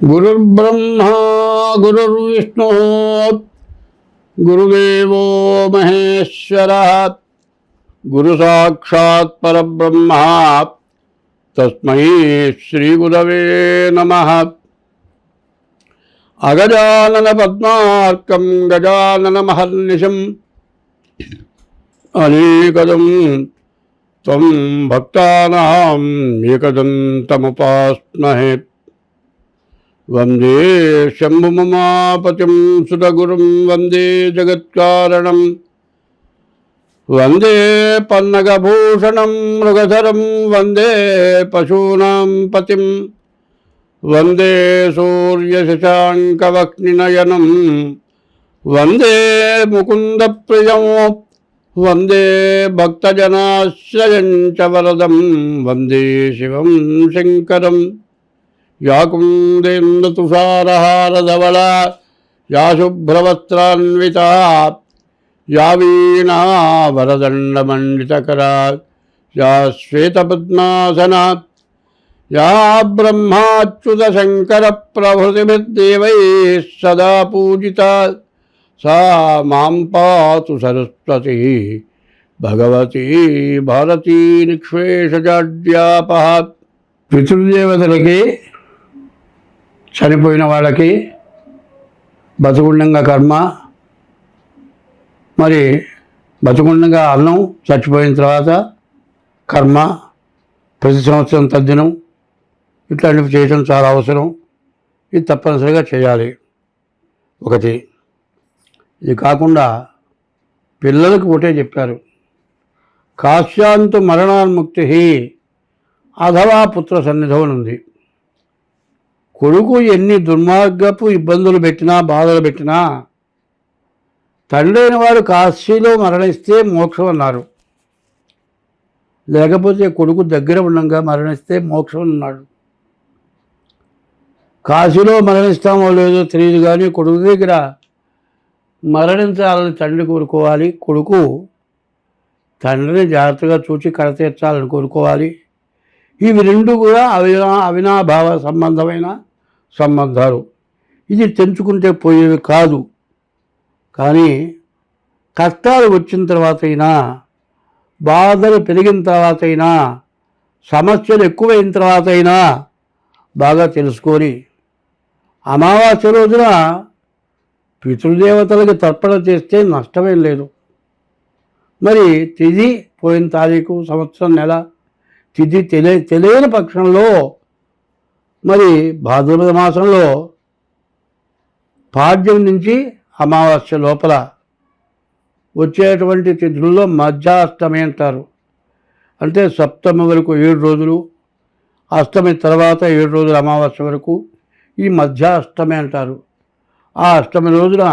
गुरुर्ब्रह्मा गुरुर्विष्णु गुरुदेवो महेश्वरः गुरु साक्षात् परब्रह्म तस्मै श्रीगुरवे नमः। अगजानन पद्मार्कं गजानन महर्निशम् अनेकदं त्वं भक्तानां एकदन्तमुपास्महे। वंदे शंभुममापतिं सुतगुरुं वंदे जगत्कारणं वंदे पन्नगभूषणं मृगधरं वंदे पशूनां पतिं वंदे सूर्यशशाङ्कवह्निनयनं वंदे मुकुन्दप्रियं वंदे भक्तजनाश्रयं च वरदं वंदे शिवं शङ्करम्। या कुन्देन्दुतुषारहारधवला या शुभ्रवस्त्रान्विता या वीणा वरदण्डमण्डितकरा या श्वेतपद्मासना या ब्रह्माच्युतशङ्करप्रभृतिभिर्देवैः सदा पूजिता सा मां पातु सरस्वती भगवती भारती निःशेषजाड्यापः। పితృదేవతలకి చనిపోయిన వాళ్ళకి బతుకుండంగా కర్మ, మరి బతుకుండంగా అన్నం, చచ్చిపోయిన తర్వాత కర్మ, ప్రతి సంవత్సరం తద్దినం ఇట్లాంటివి చేయటం చాలా అవసరం. ఇది తప్పనిసరిగా చేయాలి. ఒకటి ఇది కాకుండా పిల్లలకు ఒకటే చెప్పారు, కాశ్యాంతు మరణాన్ముక్తి అథవా పుత్ర సన్నిధం ఉంది. కొడుకు ఎన్ని దుర్మార్గపు ఇబ్బందులు పెట్టినా, బాధలు పెట్టినా, తండ్రి అయిన వాడు కాశీలో మరణిస్తే మోక్షం అన్నారు. లేకపోతే కొడుకు దగ్గర ఉండగా మరణిస్తే మోక్షం అన్నాడు. కాశీలో మరణిస్తామో లేదో తెలియదు, కానీ కొడుకు దగ్గర మరణించాలని తండ్రి కోరుకోవాలి. కొడుకు తండ్రిని జాగ్రత్తగా చూచి కడతీర్చాలని కోరుకోవాలి. ఇవి రెండు కూడా అవినాభావ సంబంధమైన సంబంధాలు. ఇది తెంచుకుంటే పోయేవి కాదు. కానీ కష్టాలు వచ్చిన తర్వాత అయినా, బాధలు పెరిగిన తర్వాత అయినా, సమస్యలు ఎక్కువైన తర్వాత అయినా బాగా తెలుసుకొని అమావాస్య రోజున పితృదేవతలకు తర్పణ చేస్తే నష్టమేం లేదు. మరి తిథి పోయిన తారీఖు, సంవత్సరం, నెల తిథి తెలియని పక్షంలో మరి భాద్రపద మాసంలో పాడ్యం నుంచి అమావాస్య లోపల వచ్చేటువంటి తిథుల్లో మధ్యాష్టమి అంటారు. అంటే సప్తమి వరకు 7 రోజులు, అష్టమి తర్వాత 7 రోజులు అమావాస్య వరకు ఈ మధ్యాష్టమి అంటారు. ఆ అష్టమి రోజున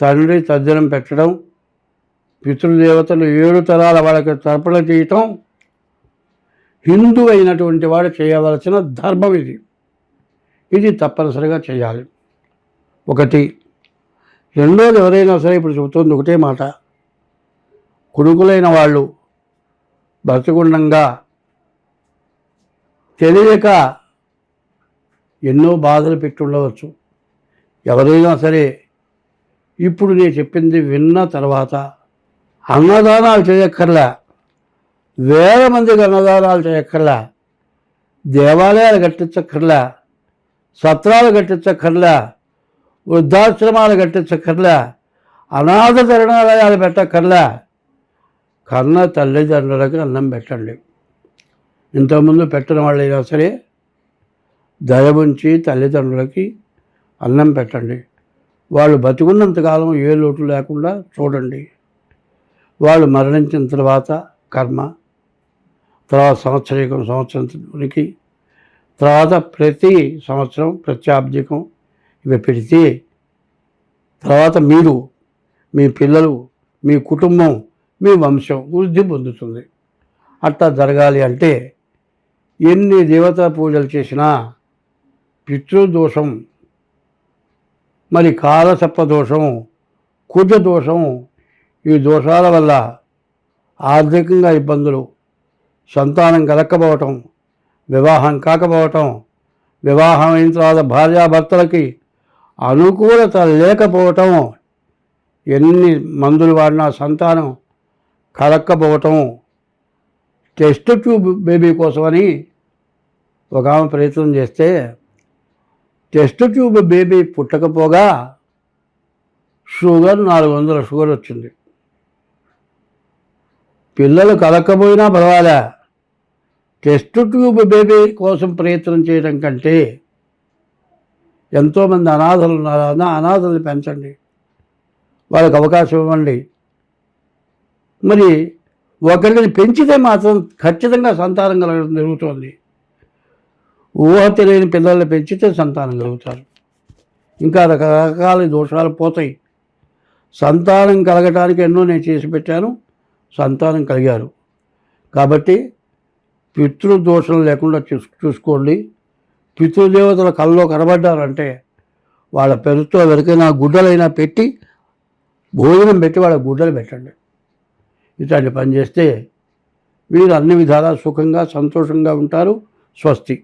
తండ్రి తద్దినం పెట్టడం, పితృదేవతలు 7 తరాల వాళ్ళకి తర్పణ చేయటం హిందూ అయినటువంటి వాడు చేయవలసిన ధర్మం ఇది. ఇది తప్పనిసరిగా చేయాలి. ఒకటి. రెండోది, ఎవరైనా సరే ఇప్పుడు చెబుతుంది ఒకటే మాట, కొడుకులైన వాళ్ళు బ్రతికుండంగా తెలియక ఎన్నో బాధలు పెట్టి ఉండవచ్చు. ఎవరైనా సరే ఇప్పుడు నేను చెప్పింది విన్న తర్వాత అన్నదానాలు చేయక్కర్లే, వేల మందికి అన్నదానాలు చేయక్కర్లే, దేవాలయాలు కట్టించక్కర్లే, సత్రాలు కట్టించక్కర్లే, వృద్ధాశ్రమాలు కట్టించక్కర్లే, అనాథ శరణాలయాలు పెట్టక్కర్లే. కన్న తల్లిదండ్రులకు అన్నం పెట్టండి. ఇంతకుముందు పెట్టిన వాళ్ళైనా సరే దయవుంచి తల్లిదండ్రులకి అన్నం పెట్టండి. వాళ్ళు బతికున్నంతకాలం ఏ లోటు లేకుండా చూడండి. వాళ్ళు మరణించిన తర్వాత కర్మ, తర్వాత సంవత్సరానికి, తర్వాత ప్రతి సంవత్సరం ప్రత్యాబ్దికం ఇవి పెడితే తర్వాత మీరు, మీ పిల్లలు, మీ కుటుంబం, మీ వంశం వృద్ధి పొందుతుంది. అట్లా జరగాలి అంటే ఎన్ని దేవతా పూజలు చేసినా పితృదోషం, మరి కాలసర్ప దోషం, కుజ దోషం, ఈ దోషాల వల్ల ఆర్థికంగా ఇబ్బందులు, సంతానం కలక్కపోవటం, వివాహం కాకపోవటం, వివాహం అయిన తర్వాత భార్యాభర్తలకి అనుకూలత లేకపోవటం, ఎన్ని మందులు వాడినా సంతానం కలక్కపోవటం, టెస్ట్ ట్యూబ్ బేబీ కోసమని ఒక ఆమె ప్రయత్నం చేస్తే టెస్ట్ ట్యూబ్ బేబీ పుట్టకపోగా షుగర్ 400 షుగర్ వచ్చింది. పిల్లలు కలక్కపోయినా పర్వాలే, టెస్ట్ ట్యూబ్ బేబీ కోసం ప్రయత్నం చేయడం కంటే ఎంతోమంది అనాథలు ఉన్నారు, అనాథల్ని పెంచండి, వాళ్ళకి అవకాశం ఇవ్వండి. మరి ఒకరిని పెంచితే మాత్రం ఖచ్చితంగా సంతానం కలగడం జరుగుతుంది. ఊహ తెలియని పిల్లల్ని పెంచితే సంతానం కలుగుతారు. ఇంకా రకరకాల దోషాలు పోతాయి. సంతానం కలగటానికి ఎన్నో నేను చేసి పెట్టాను, సంతానం కలిగారు. కాబట్టి పితృదోషం లేకుండా చూసుకోండి. పితృదేవతల కళ్ళలో కనబడ్డారంటే వాళ్ళ పెరుతో ఎవరికైనా గుడ్డలైనా పెట్టి భోజనం పెట్టి వాళ్ళ గుడ్డలు పెట్టండి. ఇట్లాంటి పని చేస్తే మీరు అన్ని విధాలా సుఖంగా సంతోషంగా ఉంటారు. స్వస్తి.